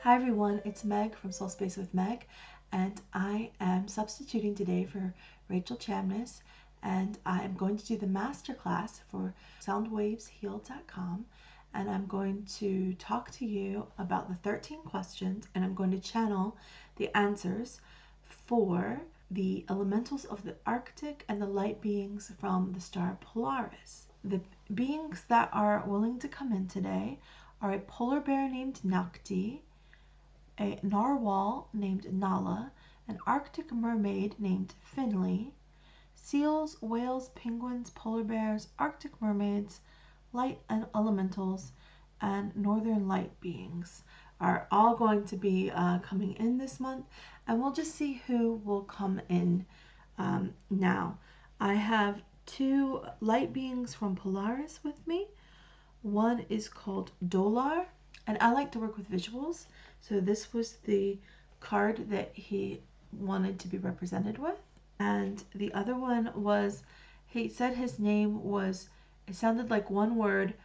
Hi everyone, it's Meg from Soul Space with Meg, and I am substituting today for Rachel Chamness, and I am going to do the Masterclass for soundwavesheal.com, and I'm going to talk to you about the 13 questions, and I'm going to channel the answers for the elementals of the Arctic and the light beings from the star Polaris. The beings that are willing to come in today are a polar bear named Nakti, a narwhal named Nala, an Arctic mermaid named Finley, seals, whales, penguins, polar bears, Arctic mermaids, light and elementals, and northern light beings are all going to be coming in this month, and we'll just see who will come in now. I have two light beings from Polaris with me. One is called Dolar, and I like to work with visuals, so this was the card that he wanted to be represented with. And the other one was, he said his name was, it sounded like one word,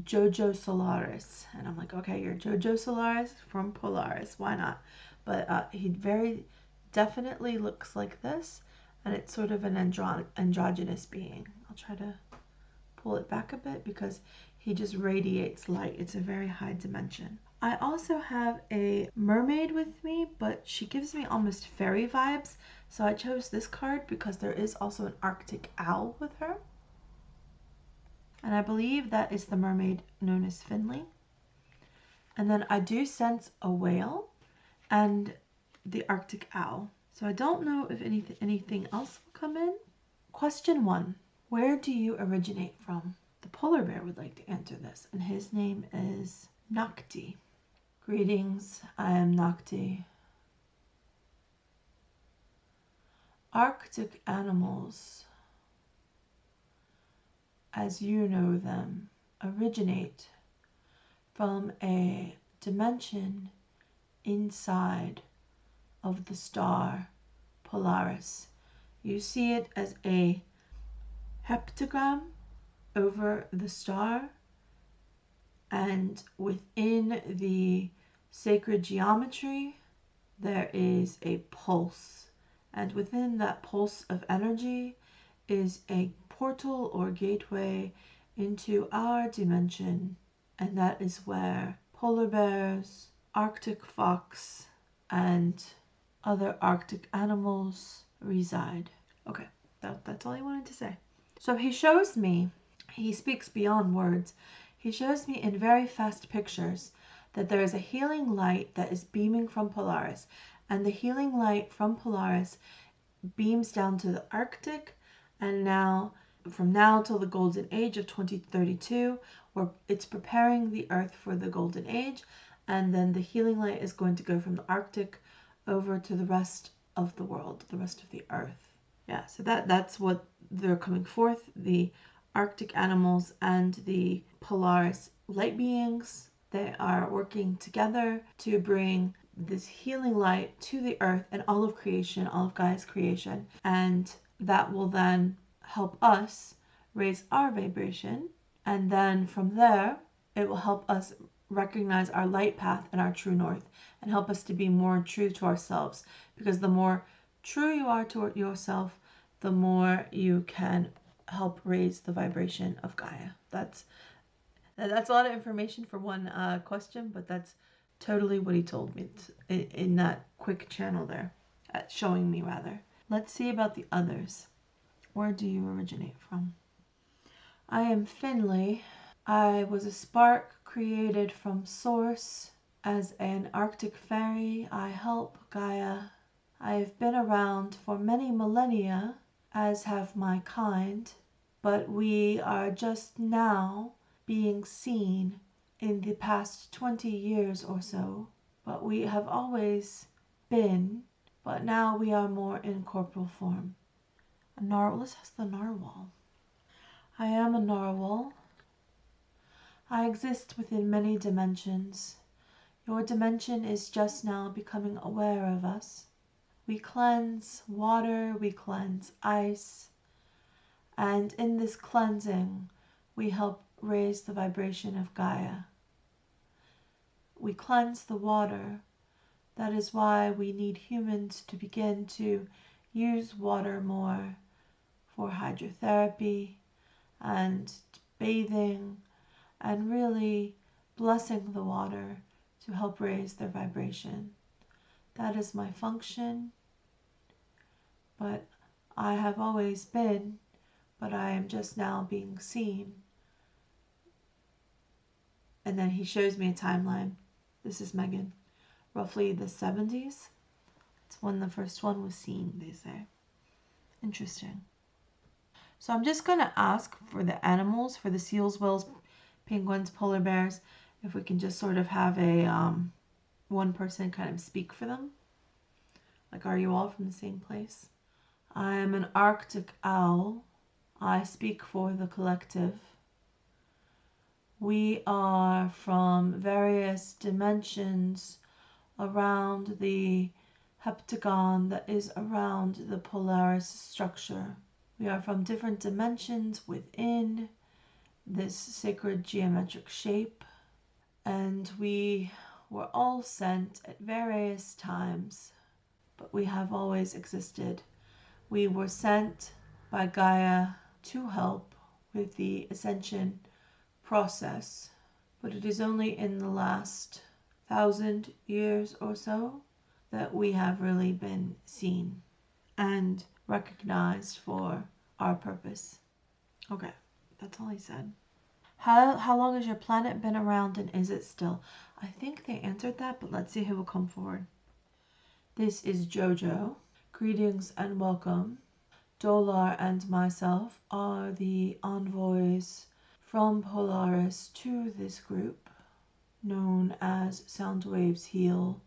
Jojo Solaris. And I'm like, okay, you're Jojo Solaris from Polaris, why not? But he very definitely looks like this, and it's sort of an androgynous being. I'll try to pull it back a bit because he just radiates light. It's a very high dimension. I also have a mermaid with me, but she gives me almost fairy vibes. So I chose this card because there is also an Arctic owl with her. And I believe that is the mermaid known as Finley. And then I do sense a whale and the Arctic owl. So I don't know if anything else will come in. Question 1. Where do you originate from? The polar bear would like to answer this, and his name is Nakti. Greetings, I am Nakti. Arctic animals, as you know them, originate from a dimension inside of the star Polaris. You see it as a heptagram over the star, and within the sacred geometry there is a pulse, and within that pulse of energy is a portal or gateway into our dimension, and that is where polar bears, Arctic fox, and other Arctic animals reside. Okay, that's all I wanted to say. So he shows me, he speaks beyond words, he shows me in very fast pictures that there is a healing light that is beaming from Polaris, and the healing light from Polaris beams down to the Arctic, and now, from now till the golden age of 2032, where it's preparing the earth for the golden age, and then the healing light is going to go from the Arctic over to the rest of the world, the rest of the earth. Yeah, so that's what they're coming forth, the Arctic animals and the Polaris light beings. They are working together to bring this healing light to the earth and all of creation, all of Gaia's creation, and that will then help us raise our vibration, and then from there it will help us recognize our light path and our true north, and help us to be more true to ourselves, because the more true you are to yourself, the more you can help raise the vibration of Gaia. That's a lot of information for one question, but that's totally what he told me in that quick channel there, showing me rather. Let's see about the others. Where do you originate from? I am Finley. I was a spark created from source. As an Arctic fairy, I help Gaia. I have been around for many millennia, as have my kind, but we are just now being seen in the past 20 years or so. But we have always been, but now we are more in corporal form. A narwhal. Let's ask the narwhal. I am a narwhal. I exist within many dimensions. Your dimension is just now becoming aware of us. We cleanse water, we cleanse ice, and in this cleansing, we help raise the vibration of Gaia. we cleanse the water. That is why we need humans to begin to use water more for hydrotherapy and bathing, and really blessing the water to help raise their vibration. That is my function, but I have always been, but I am just now being seen. And then he shows me a timeline. This is Megan. Roughly the 70s. It's when the first one was seen, they say. Interesting. So I'm just going to ask for the animals, for the seals, whales, penguins, polar bears, if we can just sort of have a one person kind of speak for them. Like, are you all from the same place? I am an Arctic owl. I speak for the collective. We are from various dimensions around the heptagon that is around the Polaris structure. We are from different dimensions within this sacred geometric shape, and we were all sent at various times, but we have always existed. We were sent by Gaia to help with the Ascension process, but it is only in the last 1,000 years or so that we have really been seen and recognized for our purpose. Okay, that's all he said. How long has your planet been around, and is it still? I think they answered that, but let's see who will come forward. This is Jojo. Greetings and welcome. Dolar and myself are the envoys from Polaris to this group, known as Soundwaves Heal,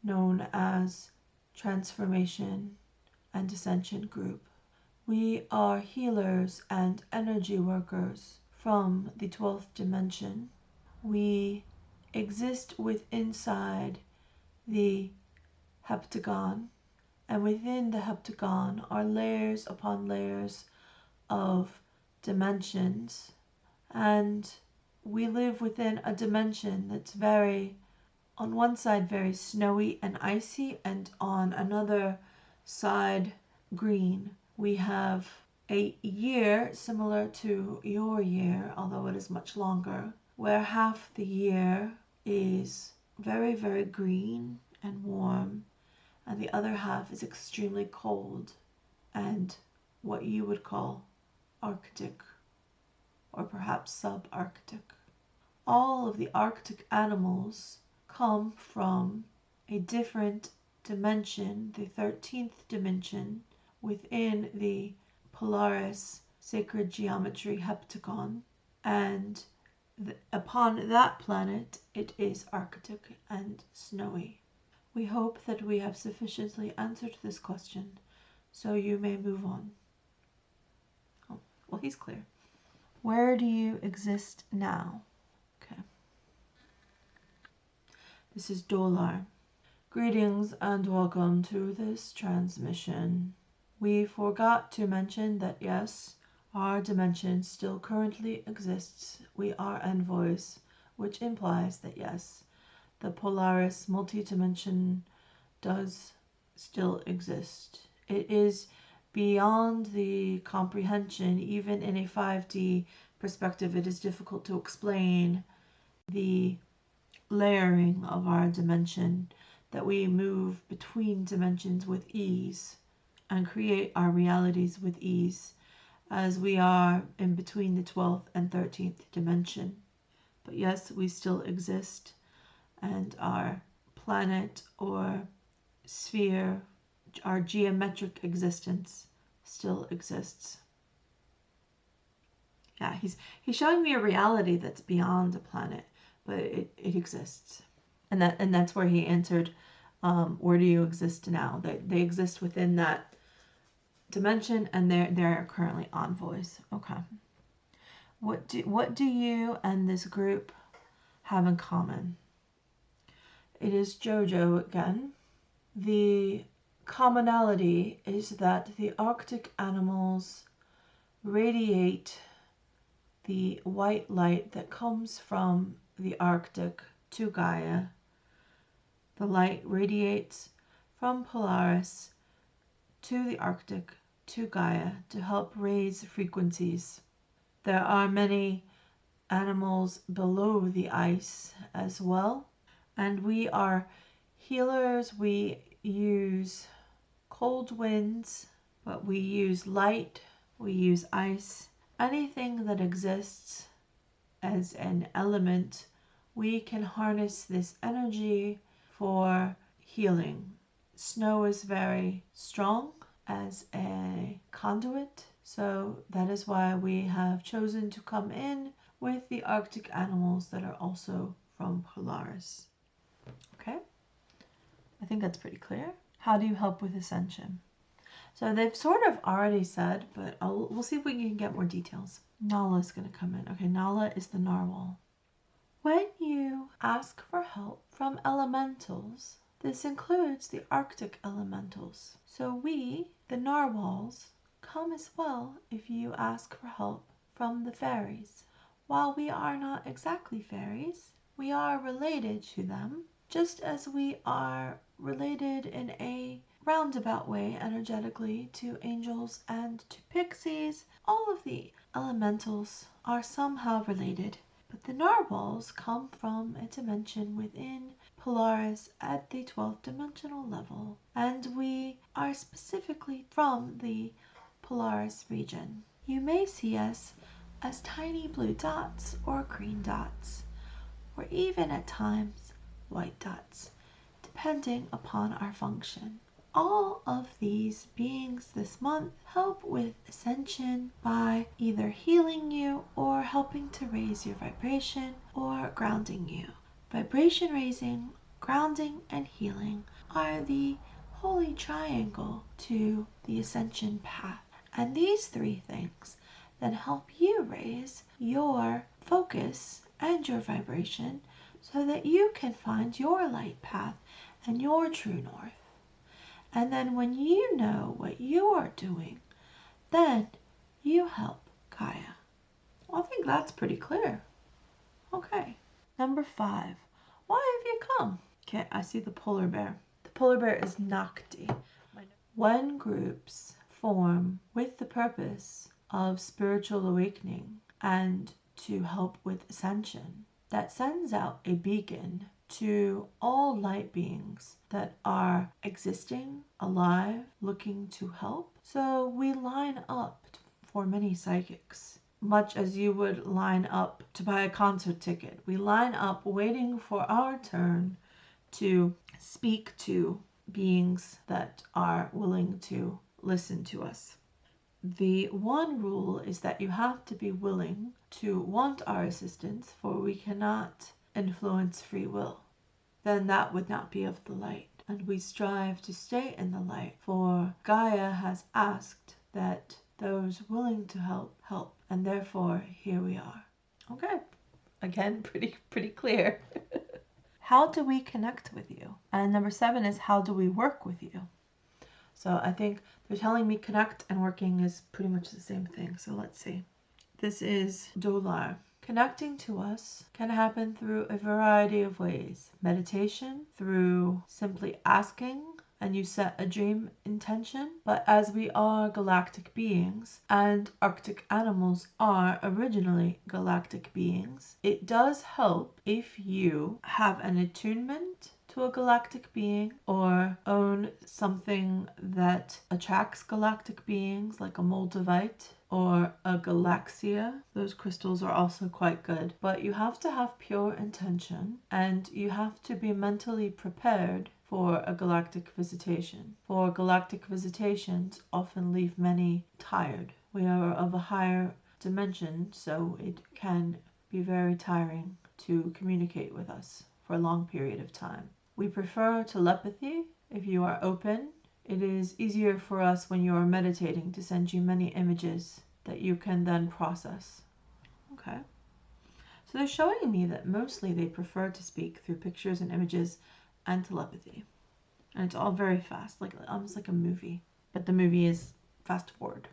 known as Transformation and Ascension Group. We are healers and energy workers from the 12th dimension. We exist inside the heptagon, and within the heptagon are layers upon layers of dimensions, and we live within a dimension that's on one side very snowy and icy, and on another side green. We have a year similar to your year, although it is much longer, where half the year is very, very green and warm, and the other half is extremely cold and what you would call Arctic, or perhaps subarctic. All of the Arctic animals come from a different dimension, the 13th dimension, within the Polaris sacred geometry heptagon, and upon that planet it is Arctic and snowy. We hope that we have sufficiently answered this question, so you may move on. Oh, well, he's clear. Where do you exist now? Okay. This is Dolar. Greetings and welcome to this transmission. We forgot to mention that yes, our dimension still currently exists. We are envoys, which implies that yes, the Polaris multi-dimension does still exist. It is beyond the comprehension. Even in a 5D perspective, it is difficult to explain the layering of our dimension, that we move between dimensions with ease and create our realities with ease, as we are in between the 12th and 13th dimension. But yes, we still exist, and our planet or sphere, our geometric existence, still exists. Yeah, he's showing me a reality that's beyond a planet, but it exists. And that's where he answered, where do you exist now? They exist within that dimension, and they're currently envoys. Okay. What do you and this group have in common? It is Jojo again. The commonality is that the Arctic animals radiate the white light that comes from the Arctic to Gaia, The light radiates from Polaris to the Arctic, to Gaia, to help raise frequencies. There are many animals below the ice as well, and we are healers. We use cold winds, but we use light, we use ice. Anything that exists as an element, we can harness this energy for healing. Snow is very strong as a conduit, so that is why we have chosen to come in with the Arctic animals that are also from Polaris. Okay, I think that's pretty clear. How do you help with Ascension? So they've sort of already said, but we'll see if we can get more details. Nala is going to come in. Okay, Nala is the narwhal. When you ask for help from elementals, this includes the Arctic elementals. So we, the narwhals, come as well if you ask for help from the fairies. While we are not exactly fairies, we are related to them, just as we are related in a roundabout way energetically to angels and to pixies. All of the elementals are somehow related, but the narwhals come from a dimension within Polaris at the 12th dimensional level, and we are specifically from the Polaris region. You may see us as tiny blue dots or green dots, or even at times white dots, depending upon our function. All of these beings this month help with Ascension by either healing you or helping to raise your vibration or grounding you. Vibration raising, grounding, and healing are the holy triangle to the Ascension path. And these three things then help you raise your focus and your vibration so that you can find your light path and your true north. And then when you know what you are doing, then you help Gaia. Well, I think that's pretty clear. Okay. Number 5. Why have you come? Okay, I see the polar bear. The polar bear is Nakti. When groups form with the purpose of spiritual awakening and to help with Ascension, that sends out a beacon to all light beings that are existing, alive, looking to help. So we line up for many psychics, much as you would line up to buy a concert ticket. We line up waiting for our turn to speak to beings that are willing to listen to us. The one rule is that you have to be willing to want our assistance, for we cannot influence free will. Then that would not be of the light. And we strive to stay in the light, for Gaia has asked that those willing to help, help. And therefore, here we are. Okay. Again, pretty clear. How do we connect with you? And number 7 is, how do we work with you? So I think they're telling me connect and working is pretty much the same thing. So let's see. This is Dolar. Connecting to us can happen through a variety of ways. Meditation, through simply asking, and you set a dream intention. But as we are galactic beings, and Arctic animals are originally galactic beings, it does help if you have an attunement to a galactic being or own something that attracts galactic beings, like a moldavite or a galaxia. Those crystals are also quite good, but you have to have pure intention and you have to be mentally prepared for a galactic visitation. For galactic visitations often leave many tired. We are of a higher dimension, so it can be very tiring to communicate with us for a long period of time. We prefer telepathy if you are open. It is easier for us when you are meditating to send you many images that you can then process. Okay. So they're showing me that mostly they prefer to speak through pictures and images and telepathy. And it's all very fast, like almost like a movie. But the movie is fast forward.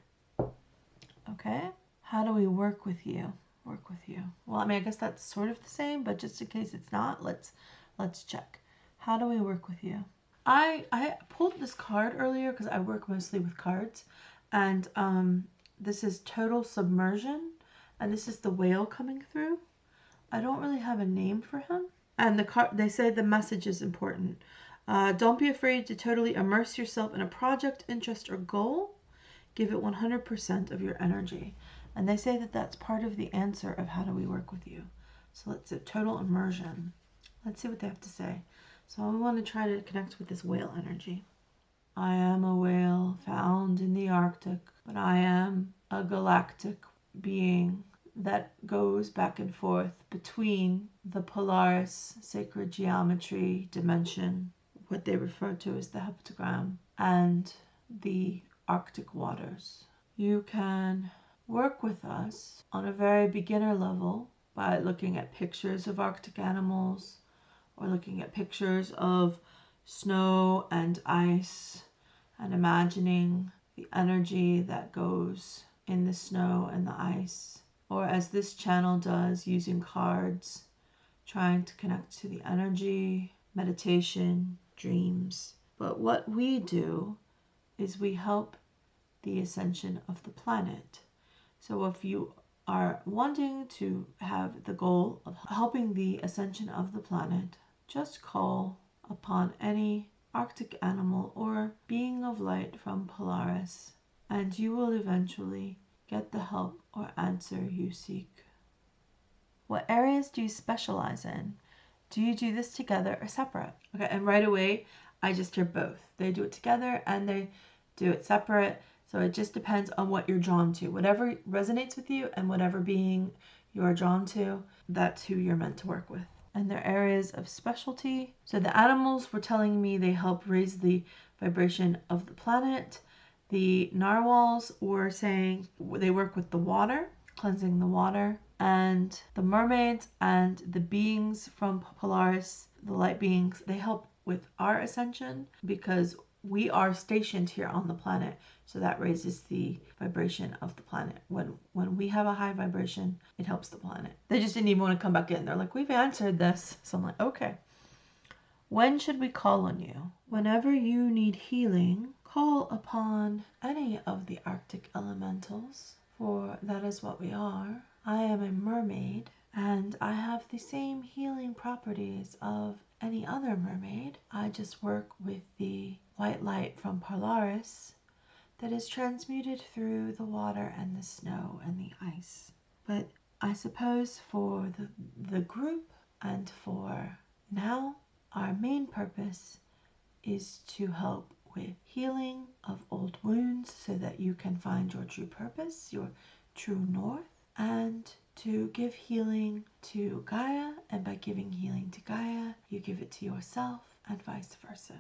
Okay. How do we work with you? Well, I mean, I guess that's sort of the same, but just in case it's not, let's check. How do we work with you? I pulled this card earlier because I work mostly with cards, and this is total submersion, and this is the whale coming through. I don't really have a name for him, and the card, they say the message is important. Don't be afraid to totally immerse yourself in a project, interest, or goal. Give it 100% of your energy, and they say that that's part of the answer of how do we work with you. So let's do total immersion. Let's see what they have to say. So I want to try to connect with this whale energy. I am a whale found in the Arctic, but I am a galactic being that goes back and forth between the Polaris sacred geometry dimension, what they refer to as the heptagram, and the Arctic waters. You can work with us on a very beginner level by looking at pictures of Arctic animals, or looking at pictures of snow and ice and imagining the energy that goes in the snow and the ice. Or as this channel does, using cards, trying to connect to the energy, meditation, dreams. But what we do is we help the ascension of the planet. So if you are wanting to have the goal of helping the ascension of the planet, just call upon any Arctic animal or being of light from Polaris, and you will eventually get the help or answer you seek. What areas do you specialize in? Do you do this together or separate? Okay, and right away, I just hear both. They do it together and they do it separate. So it just depends on what you're drawn to. Whatever resonates with you and whatever being you are drawn to, that's who you're meant to work with. And their areas of specialty. So the animals were telling me they help raise the vibration of the planet. The narwhals were saying they work with the water, cleansing the water. And the mermaids and the beings from Polaris, the light beings, they help with our ascension because we are stationed here on the planet. So that raises the vibration of the planet. When we have a high vibration, it helps the planet. They just didn't even want to come back in. They're like, we've answered this. So I'm like, okay. When should we call on you? Whenever you need healing, call upon any of the Arctic elementals, for that is what we are. I am a mermaid, and I have the same healing properties of any other mermaid. I just work with the white light from Polaris that is transmuted through the water and the snow and the ice. But I suppose for the group and for now, our main purpose is to help with healing of old wounds so that you can find your true purpose, your true north, and to give healing to Gaia, and by giving healing to Gaia, you give it to yourself, and vice versa.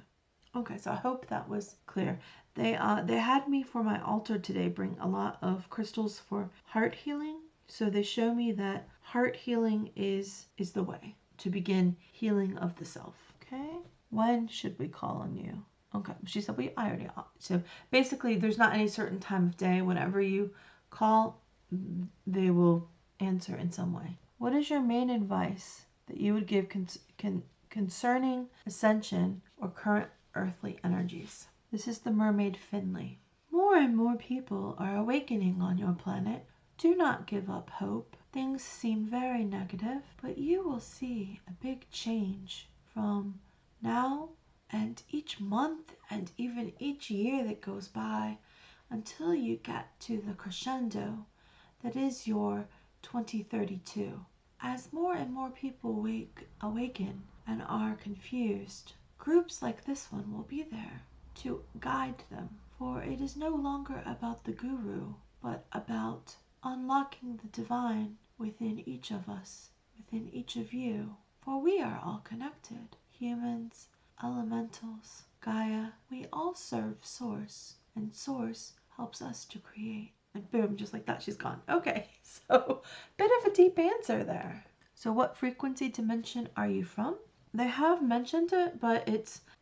Okay, so I hope that was clear. They had me for my altar today bring a lot of crystals for heart healing. So they show me that heart healing is the way to begin healing of the self. Okay, when should we call on you? Okay, she said I already. So basically, there's not any certain time of day. Whenever you call, they will answer in some way. What is your main advice that you would give concerning ascension or current earthly energies? This is the mermaid Finley. More and more people are awakening on your planet. Do not give up hope. Things seem very negative, but you will see a big change from now and each month and even each year that goes by until you get to the crescendo that is your 2032. As more and more people awaken and are confused, groups like this one will be there to guide them, for it is no longer about the guru, but about unlocking the divine within each of us, within each of you, for we are all connected. Humans, elementals, Gaia, we all serve Source, and Source helps us to create. And boom, just like that, she's gone. Okay, so bit of a deep answer there. So what frequency dimension are you from? They have mentioned it, but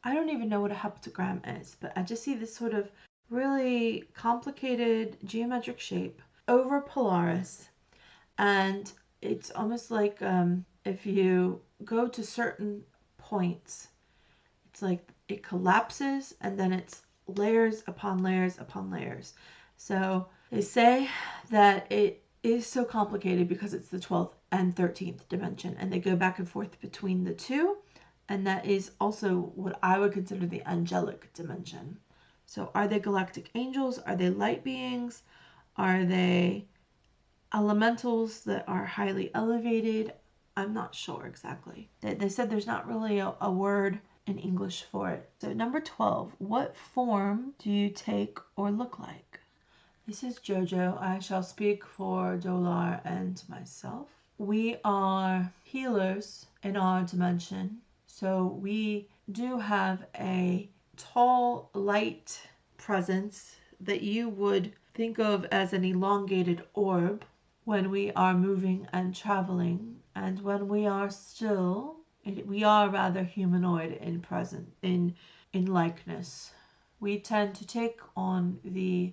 I don't even know what a heptagram is, but I just see this sort of really complicated geometric shape over Polaris, and it's almost like if you go to certain points it's like it collapses and then it's layers upon layers upon layers. So they say that it is so complicated because it's the 12th and 13th dimension, and they go back and forth between the two, and that is also what I would consider the angelic dimension. So are they galactic angels? Are they light beings? Are they elementals that are highly elevated? I'm not sure exactly. They said there's not really a word in English for it. So number 12, what form do you take or look like? This is Jojo. I shall speak for Dolar and myself. We are healers in our dimension. So we do have a tall, light presence that you would think of as an elongated orb when we are moving and traveling. And when we are still, we are rather humanoid in likeness. We tend to take on the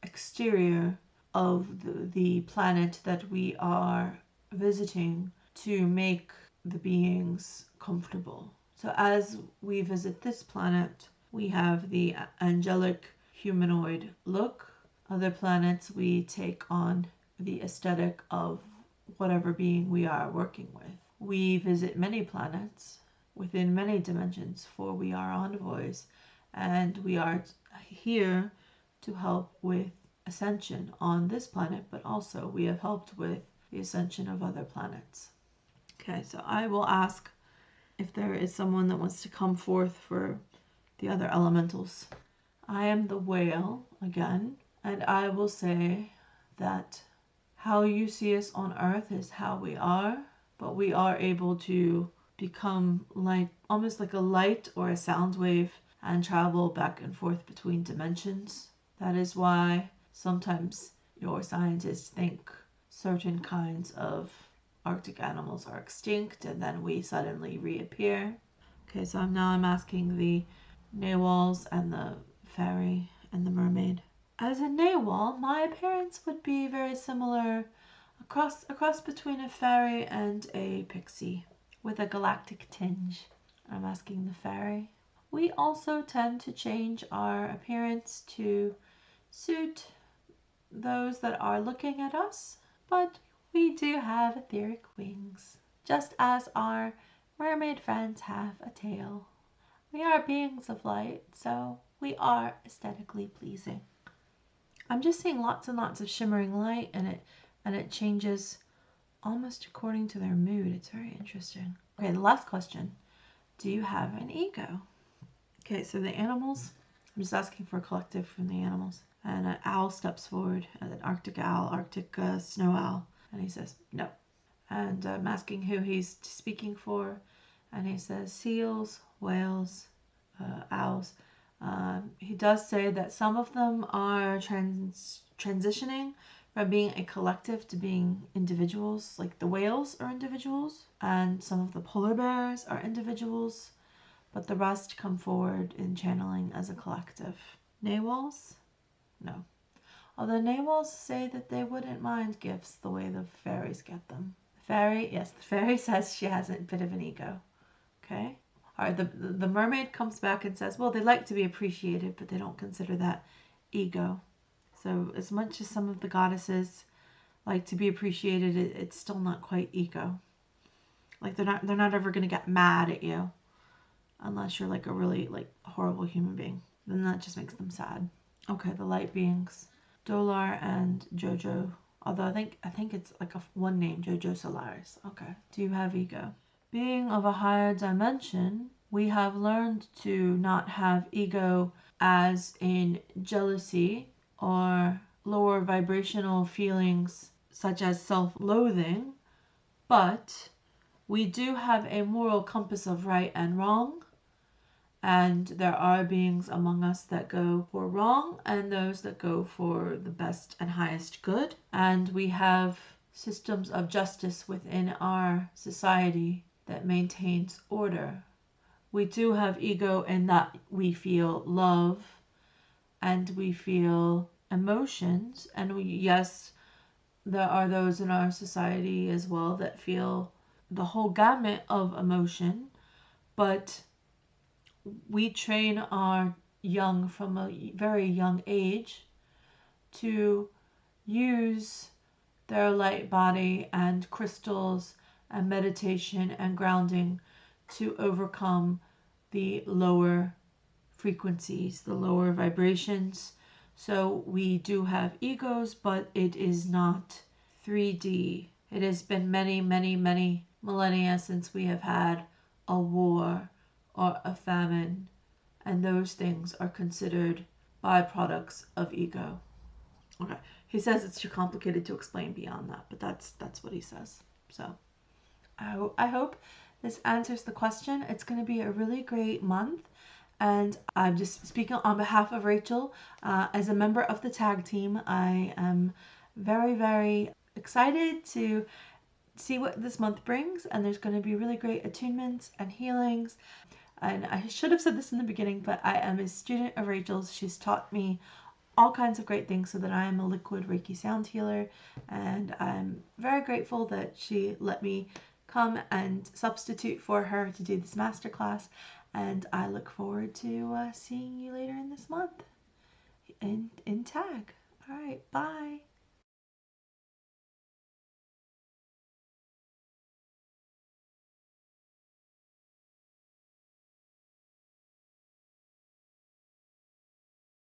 exterior of the planet that we are visiting to make the beings comfortable. So as we visit this planet, we have the angelic humanoid look. Other planets, we take on the aesthetic of whatever being we are working with. We visit many planets within many dimensions, for we are envoys, and we are here to help with ascension on this planet, but also we have helped with the ascension of other planets. Okay, so I will ask if there is someone that wants to come forth for the other elementals. I am the whale again, and I will say that how you see us on earth is how we are, but we are able to become like almost like a light or a sound wave and travel back and forth between dimensions. That is why sometimes your scientists think certain kinds of Arctic animals are extinct and then we suddenly reappear. Okay, so now I'm asking the narwhals and the fairy and the mermaid. As a narwhal, my appearance would be very similar, a cross between a fairy and a pixie with a galactic tinge. I'm asking the fairy. We also tend to change our appearance to suit those that are looking at us, but we do have etheric wings, just as our mermaid friends have a tail. We are beings of light, so we are aesthetically pleasing. I'm just seeing lots and lots of shimmering light, and it changes almost according to their mood. It's very interesting. Okay, the last question. Do you have an ego? Okay, so the animals, I'm just asking for a collective from the animals. And an owl steps forward, an Arctic owl, Arctic snow owl, and he says, no. And I'm asking who he's speaking for, and he says seals, whales, owls. He does say that some of them are transitioning from being a collective to being individuals, like the whales are individuals, and some of the polar bears are individuals, but the rest come forward in channeling as a collective. Narwhals? No. Although narwhals say that they wouldn't mind gifts the way the fairies get them. The fairy, yes, the fairy says she has a bit of an ego. Okay? Alright, the mermaid comes back and says, well, they like to be appreciated, but they don't consider that ego. So as much as some of the goddesses like to be appreciated, it's still not quite ego. Like they're not ever gonna get mad at you unless you're like a really like horrible human being. Then that just makes them sad. Okay, the light beings, Dolar and Jojo. Although I think it's like one name, Jojo Solaris. Okay. Do you have ego? Being of a higher dimension, we have learned to not have ego as in jealousy or lower vibrational feelings such as self-loathing, but we do have a moral compass of right and wrong, and there are beings among us that go for wrong and those that go for the best and highest good, and we have systems of justice within our society that maintains order. We do have ego in that we feel love and we feel emotions, and yes, there are those in our society as well that feel the whole gamut of emotion, but we train our young from a very young age to use their light body and crystals and meditation and grounding to overcome the lower frequencies, the lower vibrations. So we do have egos, but it is not 3D. It has been many, many, many millennia since we have had a war or a famine, and those things are considered byproducts of ego. Okay. He says it's too complicated to explain beyond that, but that's what he says. So I hope this answers the question. It's going to be a really great month. And I'm just speaking on behalf of Rachel. As a member of the tag team, I am very, very excited to see what this month brings. And there's going to be really great attunements and healings. And I should have said this in the beginning, but I am a student of Rachel's. She's taught me all kinds of great things so that I am a liquid Reiki sound healer. And I'm very grateful that she let me come and substitute for her to do this masterclass. And I look forward to seeing you later in this month in tag. All right, bye.